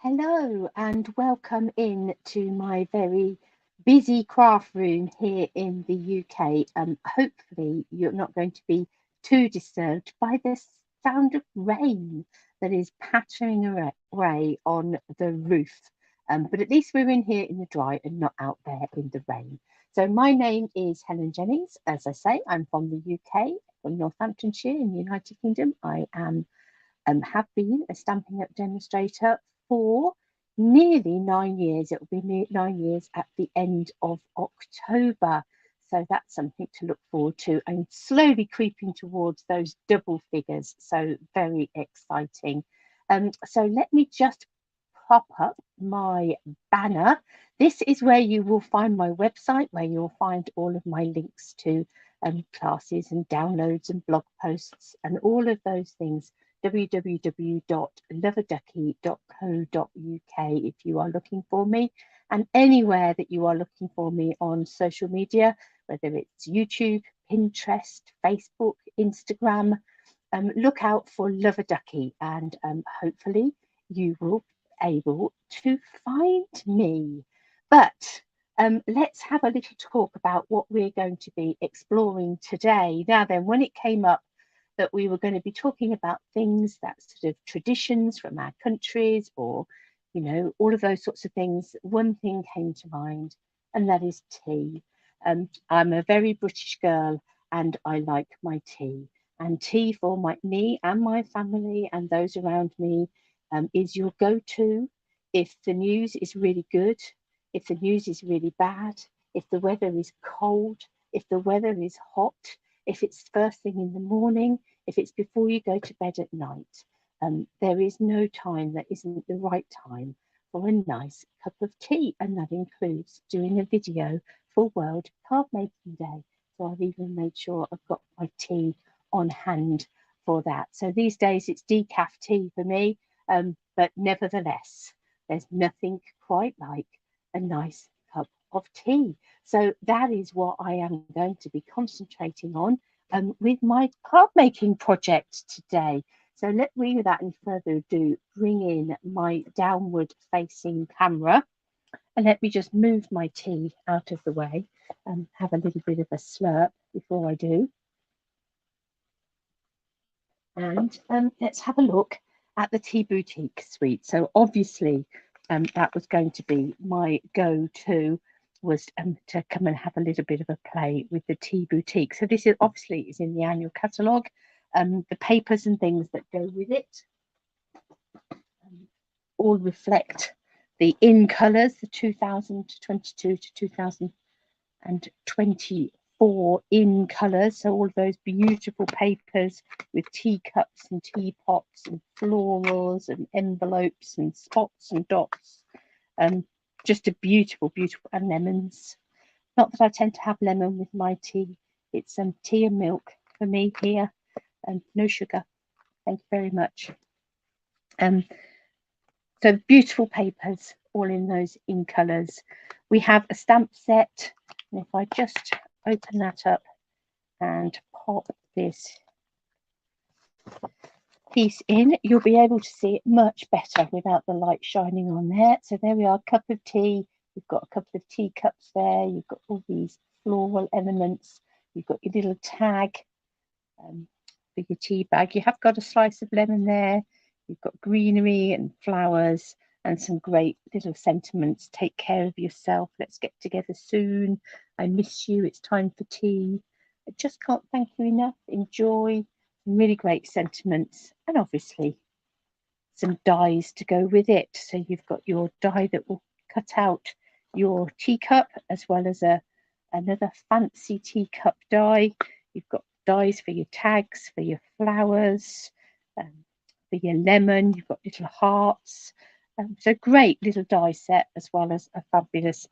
Hello and welcome in to my very busy craft room here in the UK. Hopefully you're not going to be too disturbed by the sound of rain that is pattering away on the roof. But at least we're in here in the dry and not out there in the rain. So my name is Helen Jennings. As I say, I'm from the UK, from Northamptonshire in the United Kingdom. I am have been a Stampin' Up demonstrator for nearly 9 years. It will be 9 years at the end of October. So that's something to look forward to and slowly creeping towards those double figures. So very exciting. So let me just pop up my banner. This is where you will find my website, where you'll find all of my links to classes and downloads and blog posts and all of those things. www.loveaduckie.co.uk if you are looking for me, and anywhere that you are looking for me on social media, whether it's YouTube, Pinterest, Facebook, Instagram, look out for Love-a-Duckie, and hopefully you will be able to find me. But let's have a little talk about what we're going to be exploring today. Now then, when it came up that we were going to be talking about things that sort of traditions from our countries, or all of those sorts of things, one thing came to mind, and that is tea. I'm a very British girl and I like my tea, and tea for me and my family and those around me is your go-to if the news is really good, if the news is really bad, if the weather is cold, if the weather is hot, if it's first thing in the morning, if it's before you go to bed at night. There is no time that isn't the right time for a nice cup of tea, and that includes doing a video for World Card Making Day. So I've even made sure I've got my tea on hand for that. So these days it's decaf tea for me, but nevertheless, there's nothing quite like a nice cup of tea. So that is what I am going to be concentrating on with my card making project today. So let me, without any further ado, bring in my downward facing camera, and let me just move my tea out of the way and have a little bit of a slurp before I do. And let's have a look at the Tea Boutique suite. So obviously that was going to be my go-to, was to come and have a little bit of a play with the Tea Boutique. So this is obviously in the annual catalogue. The papers and things that go with it all reflect the in colours, the 2022 to 2024 in colours. So all those beautiful papers with teacups and teapots and florals and envelopes and spots and dots. Just a beautiful, beautiful, and lemons. Not that I tend to have lemon with my tea. It's tea and milk for me here, and no sugar. Thank you very much. So beautiful papers, all in those in colours. We have a stamp set, and if I just open that up and pop this piece in, you'll be able to see it much better without the light shining on there. So there we are, cup of tea. You've got a couple of teacups there. You've got all these floral elements. You've got your little tag for your tea bag. You have got a slice of lemon there. You've got greenery and flowers and some great little sentiments. Take care of yourself. Let's get together soon. I miss you. It's time for tea. I just can't thank you enough. Enjoy. Really great sentiments, and obviously some dies to go with it. So you've got your die that will cut out your teacup, as well as another fancy teacup die. You've got dies for your tags, for your flowers, for your lemon. You've got little hearts. So great little die set, as well as a fabulous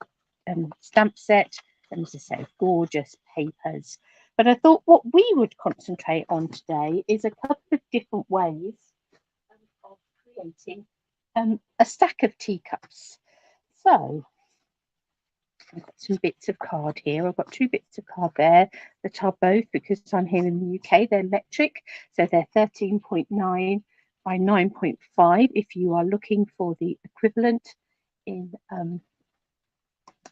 stamp set, and as I say, gorgeous papers. But I thought what we would concentrate on today is a couple of different ways of creating a stack of teacups. So I've got some bits of card here. I've got two bits of card there that are both, because I'm here in the UK, they're metric. So they're 13.9 by 9.5. If you are looking for the equivalent in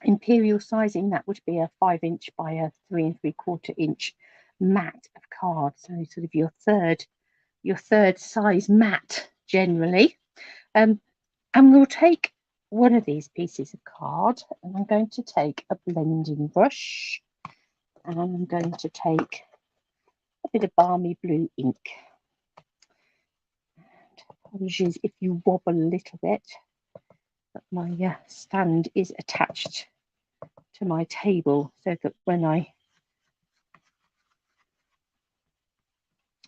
imperial sizing, that would be a 5-inch by a 3 3/4 inch mat of card. So sort of your third size mat generally. And we'll take one of these pieces of card, and I'm going to take a blending brush, and I'm going to take a bit of balmy blue ink. And apologies if you wobble a little bit, but my stand is attached to my table, so that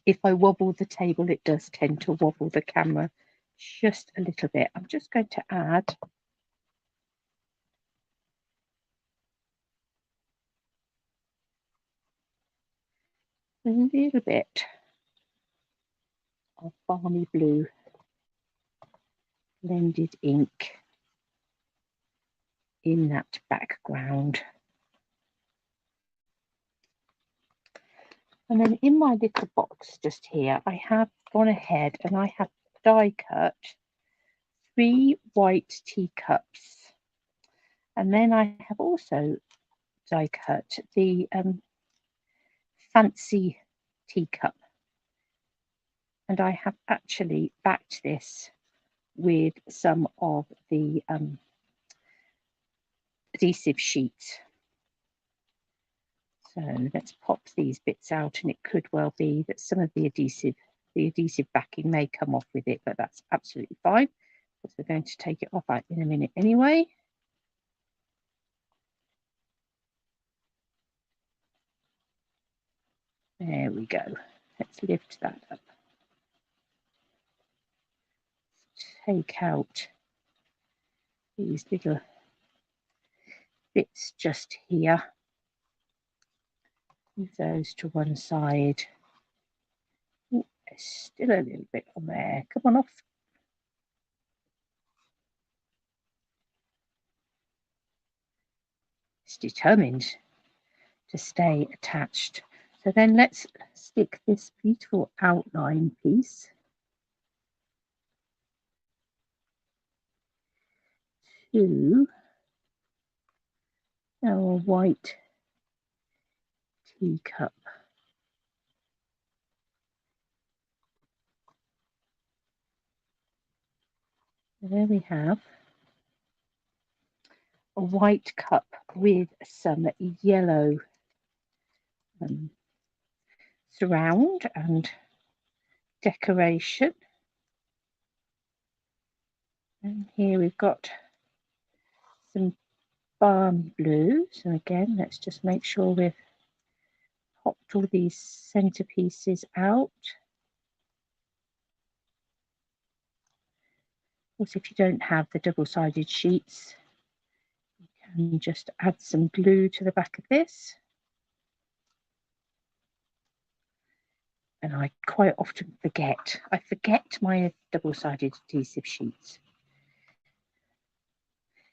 if I wobble the table, it does tend to wobble the camera just a little bit. I'm just going to add a little bit of balmy blue blended ink in that background. And then in my little box just here, I have gone ahead and I have die cut 3 white teacups. And then I have also die cut the fancy teacup. And I have actually backed this with some of the adhesive sheets. So let's pop these bits out, and it could well be that some of the adhesive backing may come off with it, but that's absolutely fine, because we're going to take it off in a minute anyway. There we go. Let's lift that up. Take out these little bits just here. Move those to one side. Ooh, there's still a little bit on there. Come on off. It's determined to stay attached. So then let's stick this beautiful outline piece to our white teacup. There we have a white cup with some yellow surround and decoration. And here we've got some balmy blues. And again, let's just make sure we've popped all these centerpieces out. Of course, if you don't have the double-sided sheets, you can just add some glue to the back of this. And I quite often forget. I forget my double-sided adhesive sheets.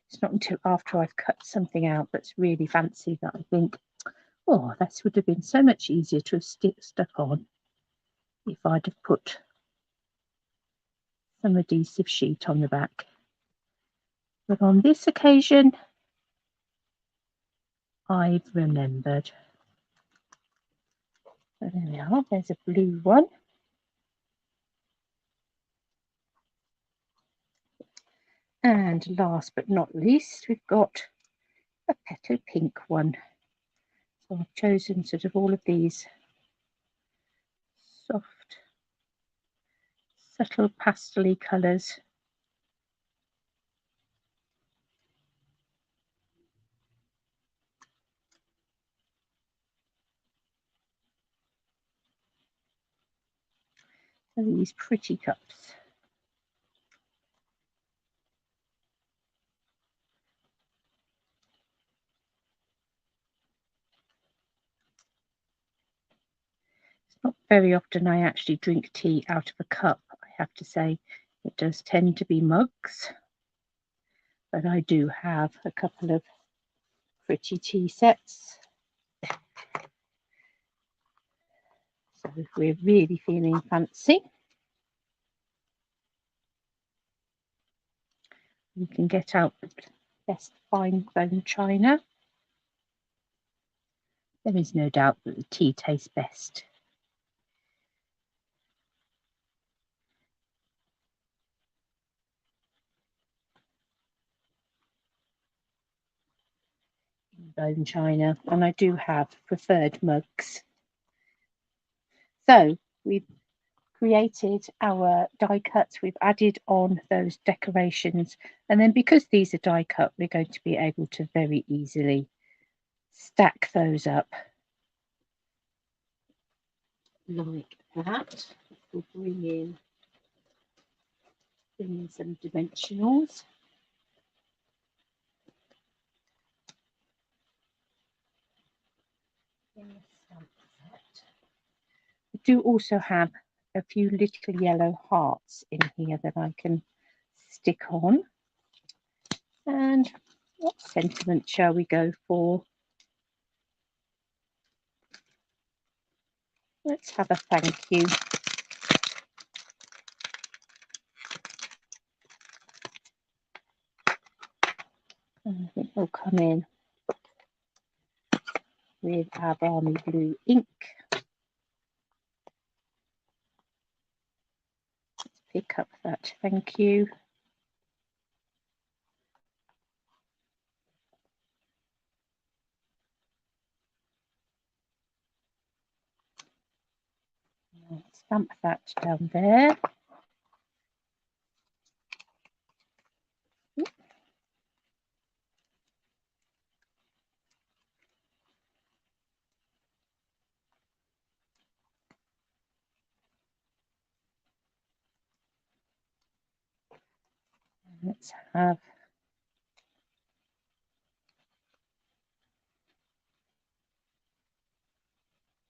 It's not until after I've cut something out that's really fancy that I think, oh, this would have been so much easier to have stuck on if I'd have put some adhesive sheet on the back. But on this occasion, I've remembered. So there we are, there's a blue one. And last but not least, we've got a petal pink one. So I've chosen sort of all of these soft, subtle pastel-y colours. So these pretty cups. It's not very often I actually drink tea out of a cup, I have to say. It does tend to be mugs, but I do have a couple of pretty tea sets. So if we're really feeling fancy, You can get out the best fine bone china. There is no doubt that the tea tastes best. Bone china, and I do have preferred mugs. So we've created our die cuts, we've added on those decorations, and then because these are die cut, we're going to be able to very easily stack those up like that. We'll bring in some dimensionals. I do also have a few little yellow hearts in here that I can stick on. And what sentiment shall we go for? Let's have a thank you. And I think we'll come in with our balmy blue ink. Let's pick up that thank you. Stamp that down there. Let's have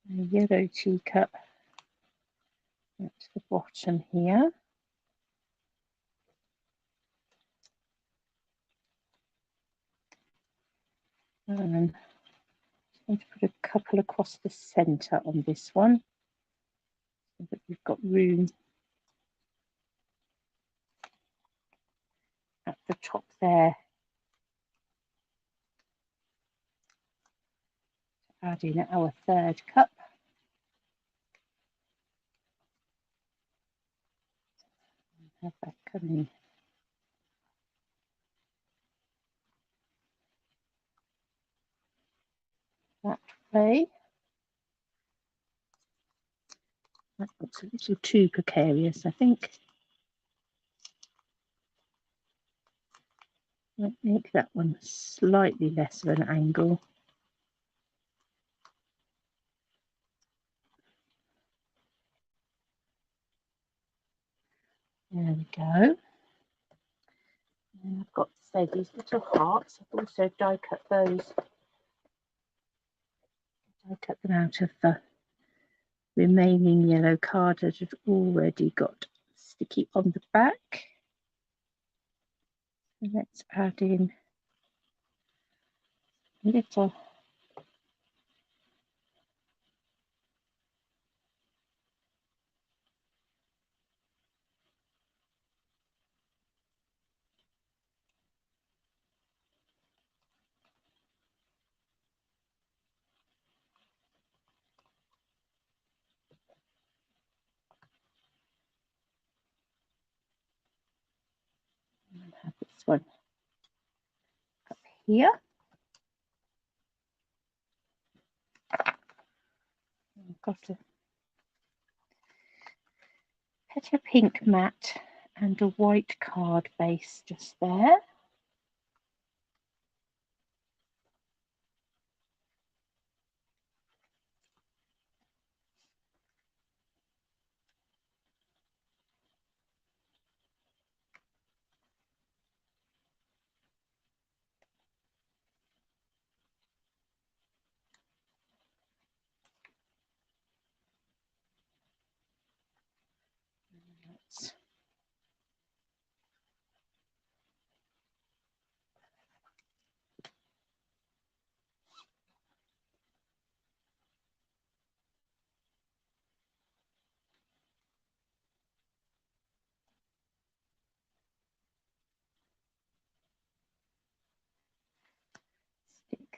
a yellow teacup at the bottom here. And I'm going to put a couple across the centre on this one, so that we've got room at the top there. Add in our third cup. Have that coming that way. That looks a little too precarious, I think. Let's make that one slightly less of an angle. There we go. And I've got to say, these little hearts, I've also die cut those. I cut them out of the remaining yellow card that had already got sticky on the back. So let's add in a little have this one up here. I've got a petal pink mat and a white card base just there.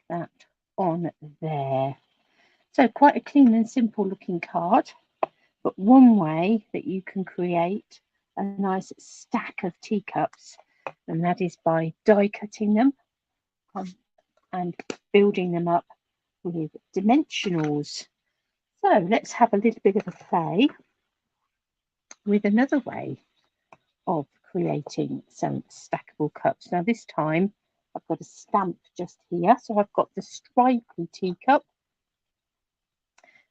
that on there. So quite a clean and simple looking card, but one way that you can create a nice stack of teacups, and that is by die cutting them and building them up with dimensionals. So let's have a little bit of a play with another way of creating some stackable cups. Now this time I've got a stamp just here, so I've got the stripy teacup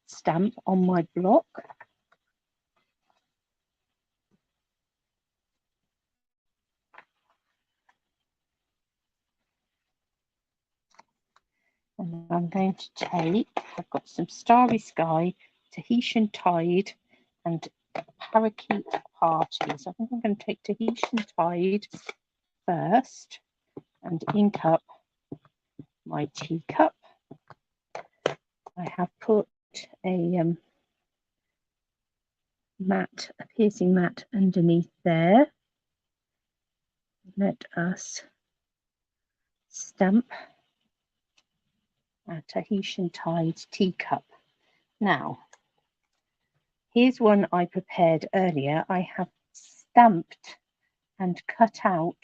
stamp on my block. And I'm going to take, I've got some Starry Sky, Tahitian Tide and Parakeet Party. So I think I'm going to take Tahitian Tide first and ink up my teacup. I have put a mat, a piercing mat underneath there. Let us stamp a Tahitian Tide teacup. Now, here's one I prepared earlier. I have stamped and cut out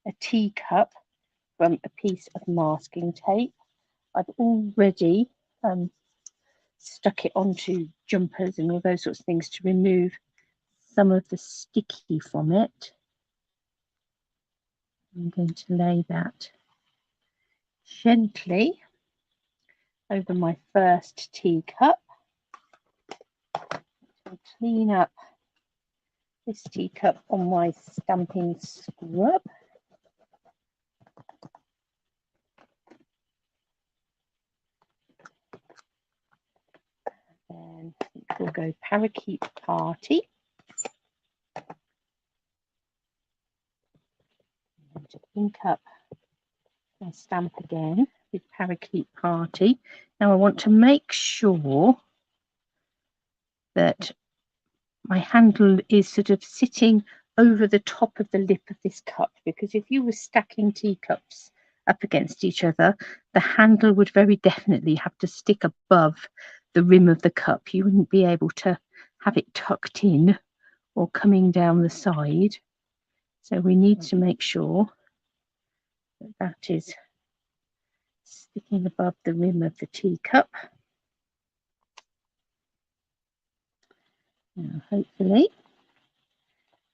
a teacup from a piece of masking tape. I've already stuck it onto jumpers and all those sorts of things to remove some of the sticky from it. I'm going to lay that gently over my first teacup. I'll clean up this teacup on my stamping scrub. And I think we'll go Parakeet Party. And ink up my stamp again with Parakeet Party. Now I want to make sure that my handle is sort of sitting over the top of the lip of this cup, because if you were stacking teacups up against each other, the handle would very definitely have to stick above the rim of the cup. You wouldn't be able to have it tucked in or coming down the side. So we need to make sure that that is sticking above the rim of the teacup. Now hopefully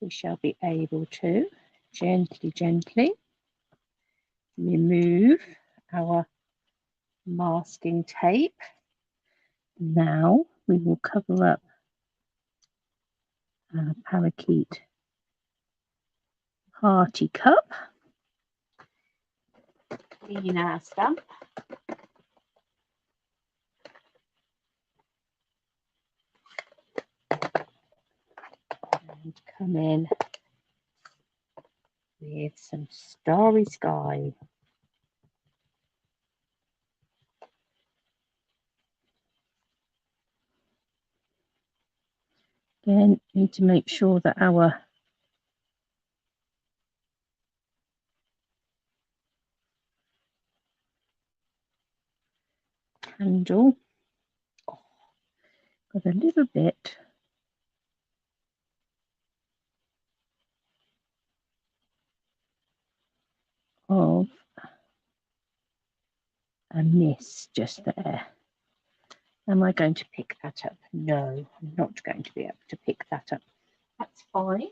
we shall be able to gently remove our masking tape. Now we will cover up our Parakeet Party cup. Clean our stamp. And come in with some Starry Sky. Again, need to make sure that our handle got a little bit of a miss just there. Am I going to pick that up? No, I'm not going to be able to pick that up. That's fine.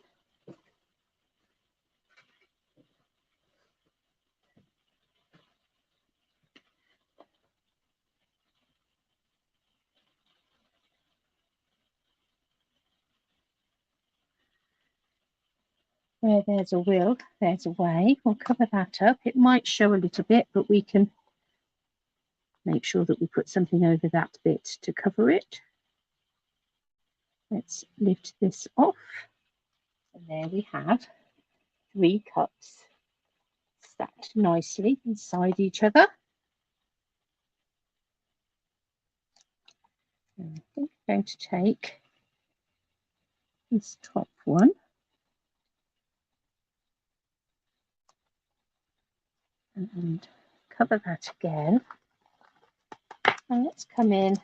Where there's a will, there's a way. We'll cover that up. It might show a little bit, but we can make sure that we put something over that bit to cover it. Let's lift this off. And there we have 3 cups stacked nicely inside each other. And I think I'm going to take this top one and cover that again. And let's come in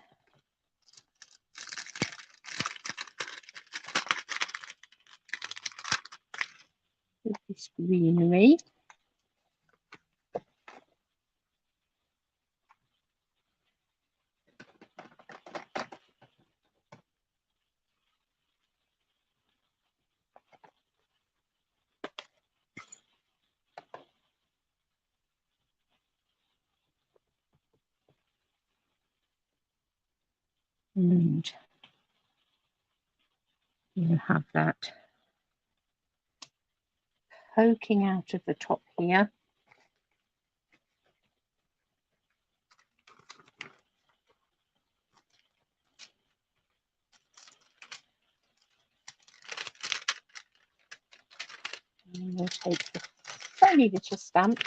with this greenery. And you have that poking out of the top here. And we'll take the tiny little stamp.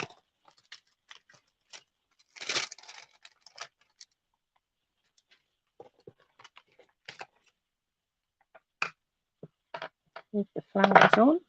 With the flowers on.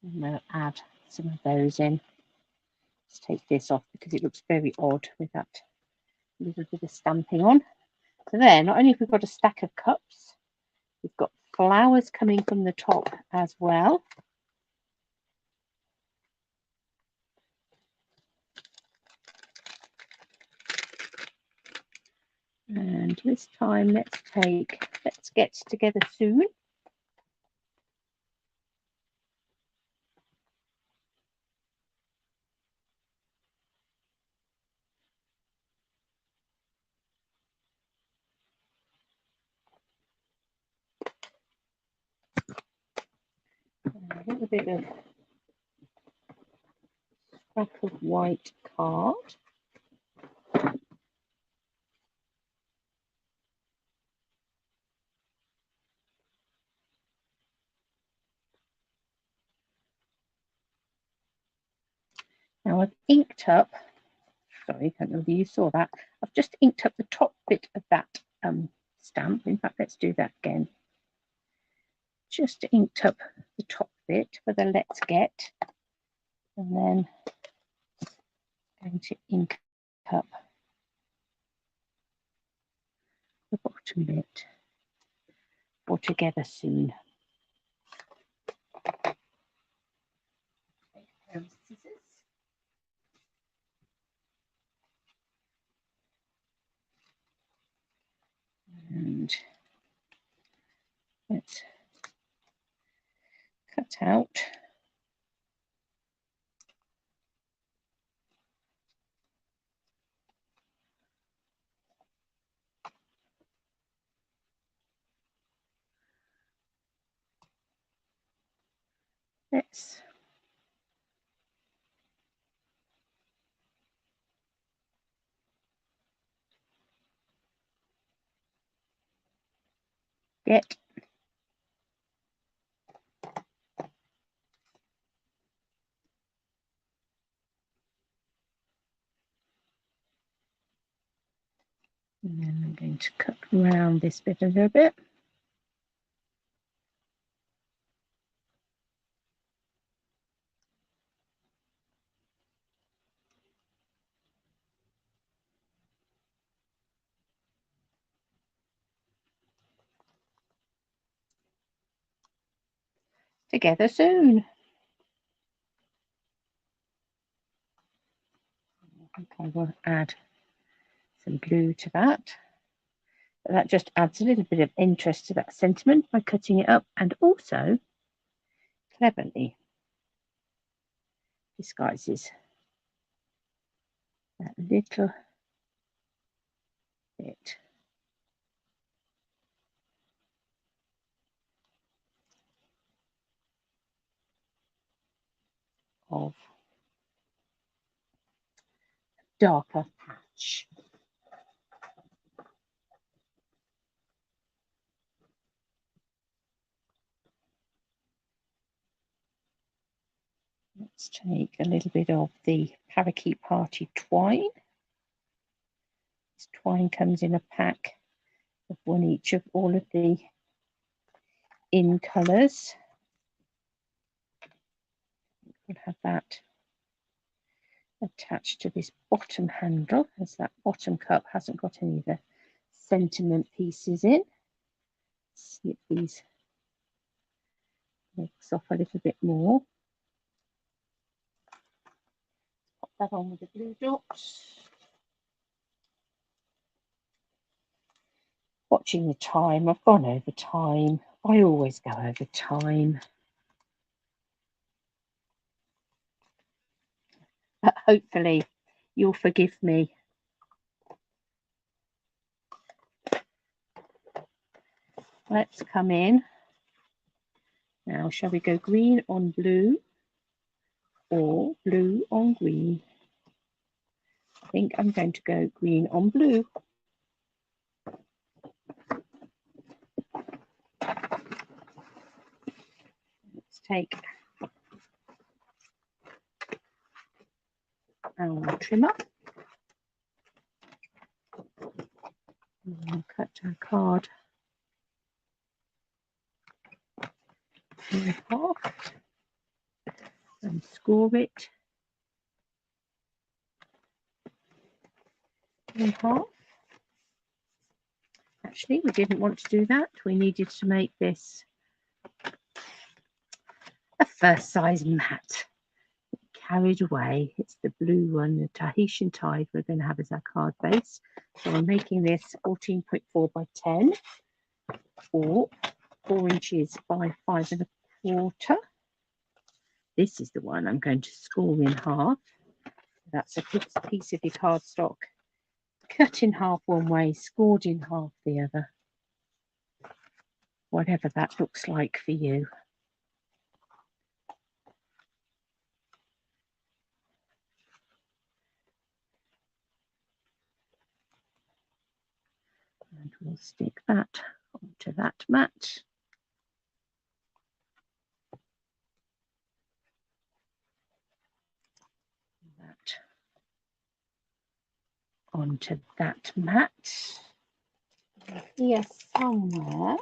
And we'll add some of those in. Let's take this off because it looks very odd with that little bit of stamping on. So there, not only have we got a stack of cups, we've got flowers coming from the top as well. And this time, let's get together soon. A little bit of scrap of white card. Now I've inked up, sorry, I don't know whether you saw that. I've just inked up the top bit of that stamp. In fact, let's do that again. Just inked up the top bit for the let's get, and then going to ink up the bottom bit for together soon. Take a pair of scissors. And let's cut out let's get and then I'm going to cut around this bit a little bit. Together soon. Okay, we'll add some glue to that. That just adds a little bit of interest to that sentiment by cutting it up, and also cleverly disguises that little bit of darker patch. Let's take a little bit of the Parakeet Party twine. This twine comes in a pack of one each of all of the in colours. We'll have that attached to this bottom handle, as that bottom cup hasn't got any of the sentiment pieces in. Snip these legs off a little bit more. Pop that on with the blue dots. Watching the time, I've gone over time. I always go over time. But hopefully you'll forgive me. Let's come in. Now, shall we go green on blue or blue on green? I think I'm going to go green on blue. Let's take our trimmer and cut our card in half and score it in half. Actually, we didn't want to do that. We needed to make this a first size mat. Carried away. It's the blue one, the Tahitian tide we're going to have as our card base. So I'm making this 14.4 by 10 or 4 inches by 5¼ This is the one I'm going to score in half. That's a piece of your cardstock cut in half one way, scored in half the other. Whatever that looks like for you. And we'll stick that onto that mat. That onto that mat. Here somewhere,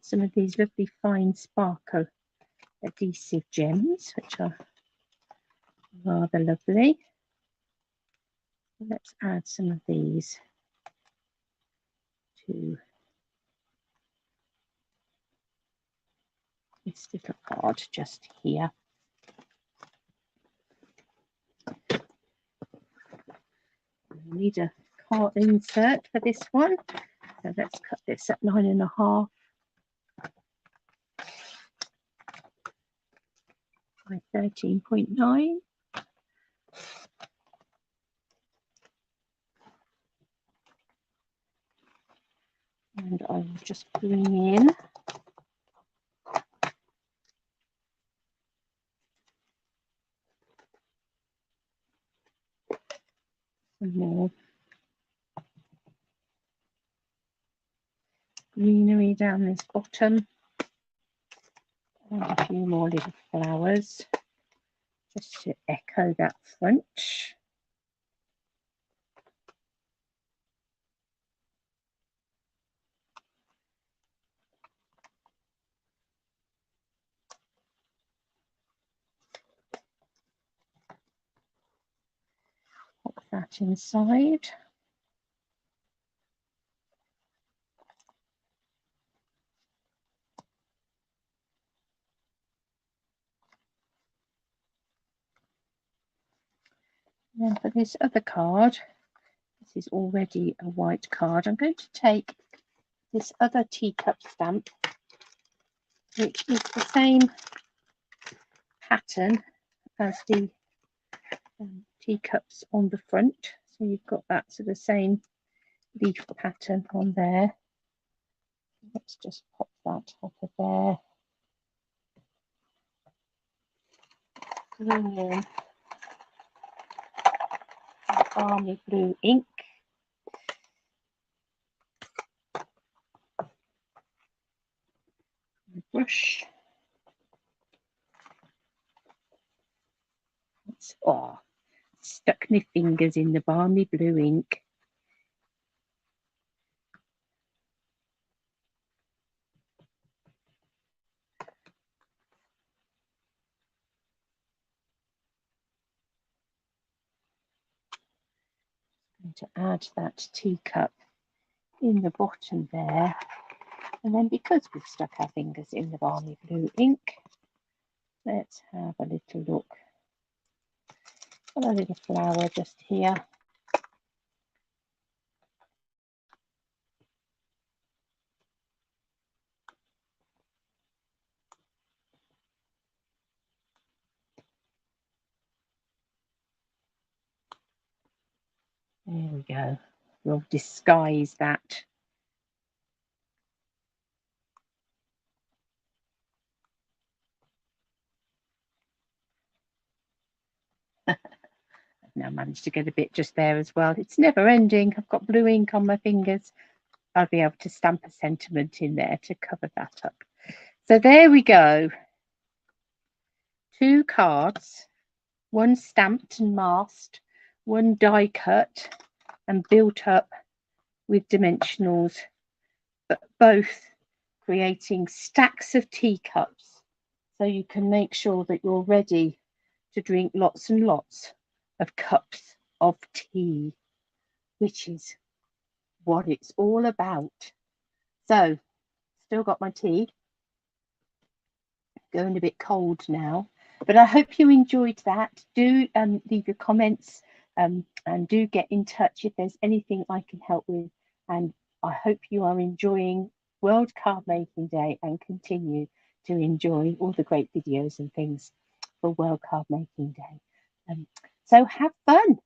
some of these lovely fine sparkle adhesive gems, which are rather lovely. Let's add some of these to this little card just here. We need a card insert for this one, so let's cut this at 9½ by 13.9. And I will just bring in some more greenery down this bottom and a few more little flowers just to echo that front. Pop that inside. And then for this other card, this is already a white card. I'm going to take this other teacup stamp, which is the same pattern as the teacups on the front. So you've got that sort of same leaf pattern on there. Let's just pop that over there. Bring in balmy blue ink. Brush. cards. Oh, stuck my fingers in the balmy blue ink. I'm going to add that teacup in the bottom there. And then because we've stuck our fingers in the balmy blue ink, let's have a little look. Got a little flower just here. There we go. We'll disguise that. I've now managed to get a bit just there as well. It's never ending. I've got blue ink on my fingers. I'll be able to stamp a sentiment in there to cover that up. So there we go. 2 cards, one stamped and masked, one die cut and built up with dimensionals, but both creating stacks of teacups, so you can make sure that you're ready to drink lots and lots of cups of tea, which is what it's all about. So, still got my tea, going a bit cold now, but I hope you enjoyed that. Do leave your comments and do get in touch if there's anything I can help with, and I hope you are enjoying World Card Making Day and continue to enjoy all the great videos and things for World Card Making Day. So have fun.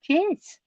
Cheers.